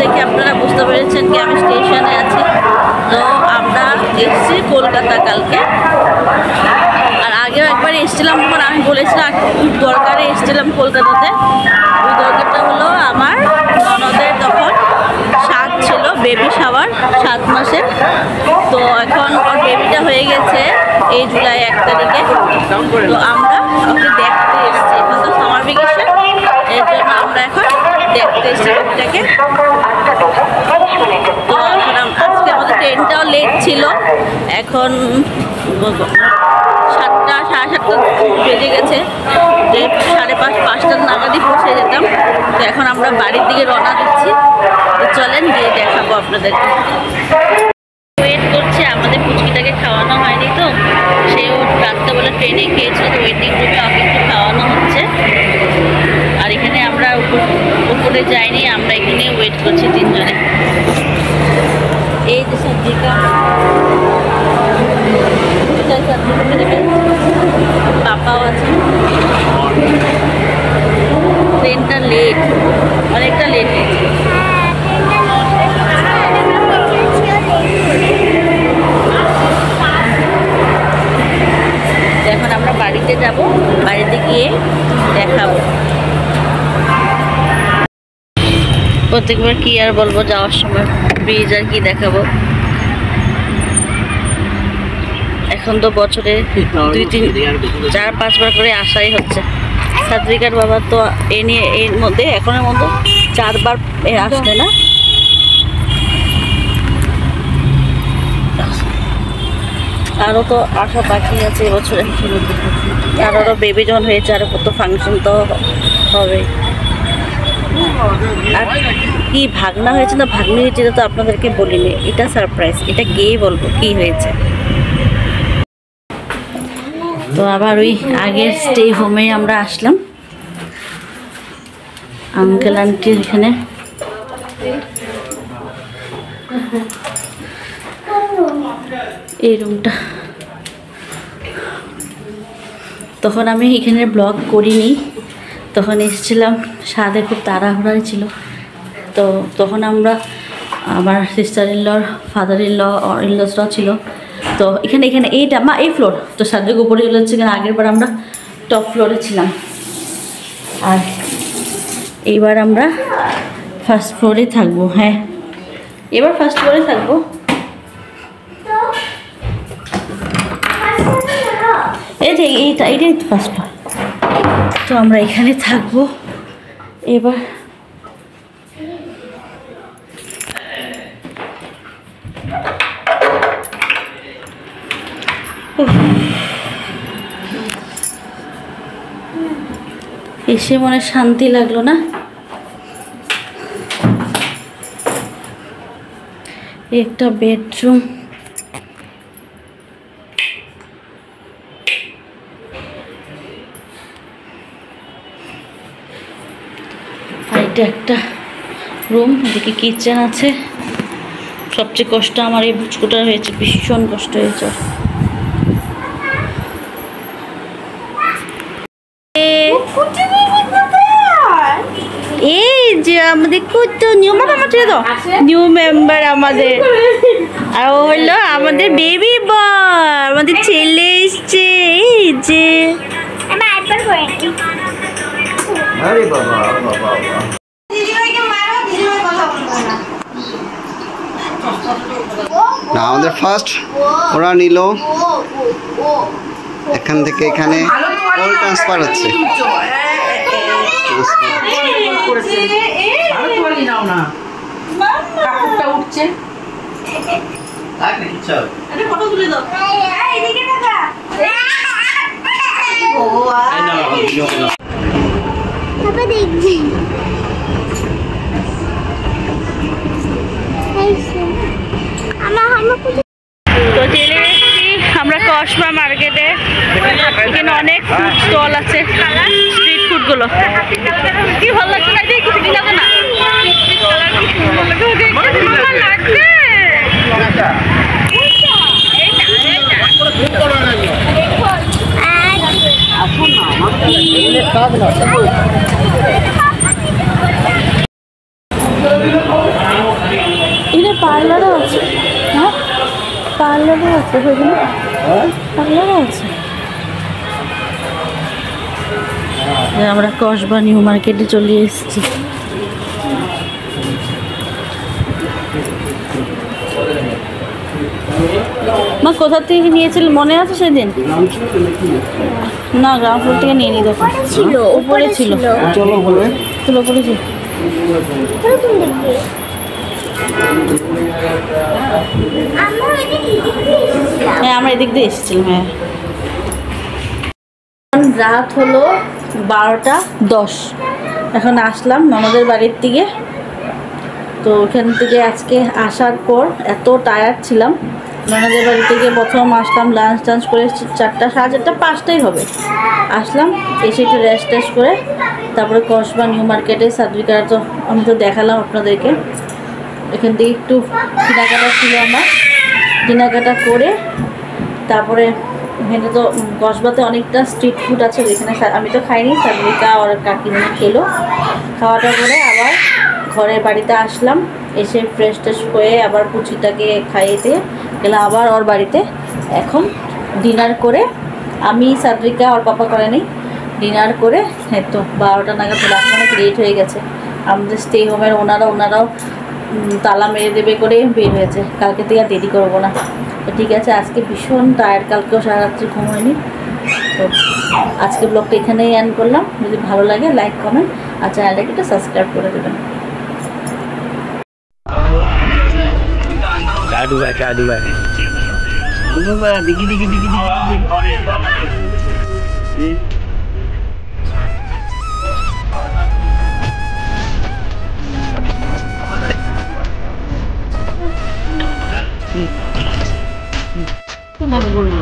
দেখে আপনারা বুঝতে পেরেছেন কি আমি স্টেশনে আছি। তো আমরা এসেছি কলকাতা কালকে, আর আগেও একবার এসেছিলাম, তখন আমি বলেছিলাম দরকারে এসেছিলাম কলকাতাতে। ওই দরকারটা হলো আমার ননদের তখন সাত ছিল, বেবি শাওয়ার 7 মাসের। তো এখন ওর বেবিটা হয়ে গেছে এই জুলাই 1 তারিখে। তো আমরা ওকে দেখতে এসেছি, এখন তো সামার ভ্যাকেশন, এর জন্য আমরা এখন দেখতে এসেছি বেবিটাকে। তো এখন আজকে আমাদের ট্রেনটাও লেট ছিল, এখন 7টা সাড়ে 7টা বেজে গেছে, যে 5:30 নাগাদই পৌঁছে যেতাম। তো এখন আমরা বাড়ির দিকে রওনা দিচ্ছি। তো চলেন গিয়ে দেখাবো আপনাদেরকে। ওয়েট করছে, আমাদের পুচকিটাকে খাওয়ানো হয়নি, তো সেও রাত্রেবেলা ট্রেনে খেয়েছিল, তো ওয়েটিং রুমে ওকে একটু খাওয়ানো হচ্ছে। আর এখানে আমরা উপরে যাইনি, আমরা এখানে ওয়েট করছি 3 জনে। এই যে সবজিটা পাপাও আছে। ট্রেনটা লেট, অনেকটা লেট হয়েছে। এখন আমরা বাড়িতে যাব, বাড়িতে গিয়ে দেখাবো। প্রত্যেকবার কি আর বলবো, যাওয়ার সময় ব্রিজ আর কি দেখাবো। এখন তো বছরে 2-3-4-5 বার করে আসাই হচ্ছে। সাত্বিকার বাবা তো এ নিয়ে এর মধ্যে এখনের মতো 4 বার আসবে না। আরও তো আসা বাকি আছে এবছরে, আরও বেবি যখন হয়েছে, আরও কত ফাংশন তো হবে। আর কি ভাগনা হয়েছে না ভাগ্নি হয়েছে এটা তো আপনাদেরকে বলিনি, এটা সারপ্রাইজ, এটা গিয়ে বলবো কি হয়েছে। তো আবার ওই আগের স্টে হোমে আমরা আসলাম, আঙ্কেল আন্টির এখানে। এই রুমটা তখন আমি এখানে ব্লগ করিনি, তখন এসেছিলাম, সাথে খুব তাড়াহুড়াই ছিল। তো তখন আমরা আমার সিস্টার ইনলর, ফাদার ইনলসরাও ছিল। তো এখানে এইটা মা এই ফ্লোর, তো সার্জেক উপরে চলে যাচ্ছে, কেন আগের বার আমরা টপ ফ্লোরে ছিলাম, আর এইবার আমরা ফার্স্ট ফ্লোরে থাকবো। হ্যাঁ, এবার ফার্স্ট ফ্লোরে থাকবো। এইটাই তো ফার্স্ট ফ্লোর, তো আমরা এখানে থাকবো এবার। এসে মনে শান্তি লাগলো না। একটা বেডরুম, আর এটা একটা রুম, এদিকে কিচেন আছে। সবচেয়ে কষ্ট আমার এই বুচকুটার হয়েছে, ভীষণ কষ্ট হয়েছে। এই যে আমাদের কত নিউ মেম্বার ছিল, তো নিউ মেম্বার আমাদের, আর ও হলো আমাদের বেবি বয়, আমাদের ছেলে এসছে। এই যে না, আমাদের ফার্স্ট ওরা নিল, এখান থেকে এখানে কল ট্রান্সফার হচ্ছে। তো চলে এসেছি আমরা কসমা মার্কেটে। এখানে অনেক ফুড স্টল আছে, স্ট্রিট ফুডগুলো। কি ভালো লাগছে না, কিছু যাবে না। আছে ওইখানে, পার্লার আছে। আমরা কসবা নিউ মার্কেটে চলে এসেছি। মা কোথা থেকে নিয়েছিল মনে আছে সেদিন? না, গ্রাউন্ড ফ্লোর থেকে নিয়ে নি, দেখো ছিল উপরে ছিল। চলো বলে চলো উপরে ছিল। হ্যাঁ, আমরা এদিক দিয়ে এসেছিলাম। হ্যাঁ, রাত হলো 12:10। এখন আসলাম ননদের বাড়ির থেকে। তো ওখান থেকে আজকে আসার পর এত টায়ার্ড ছিলাম, ননদের বাড়ি থেকে প্রথম আসলাম, লাঞ্চ টাঞ্চ করে 4টা, 4:30, 5টাই হবে আসলাম। এসে একটু রেস্ট টেস্ট করে তারপরে কসবা নিউ মার্কেটে সার্টিফিকেট তো আমি তো দেখালাম আপনাদেরকে। এখান থেকে একটু কেনাকাটা ছিল আমার, কেনাকাটা করে তারপরে এখানে তো কসবাতে অনেকটা স্ট্রিট ফুড আছে, এখানে আমি তো খাইনি, সার্টিফিকা আর কাকিমা খেলো। খাওয়াটা করে আবার ঘরের বাড়িতে আসলাম, এসে ফ্রেশ ট্রেশ হয়ে আবার পুচিটাকে খাইয়ে দিয়ে গেলাম আবার ওর বাড়িতে। এখন ডিনার করে আমি সার্টিফিকা ওর পাপা করেনি, ডিনার করে তো 12টা নাগাদ চলে। এখন অনেক লেট হয়ে গেছে। আমাদের স্টে হোমের ওনারাও তালা মেরে দেবে করে বের হয়েছে, কালকে থেকে আর দেরি করবো না। তো ঠিক আছে, আজকে ভীষণ টায়ার্ড, কালকেও সারা রাত্রি ঘুম হয়নি। তো আজকে ব্লগটা এখানেই এন্ড করলাম। যদি ভালো লাগে লাইক কমেন্ট আর চ্যানেলটাকে একটু সাবস্ক্রাইব করে দেবেন। তোমার বলবো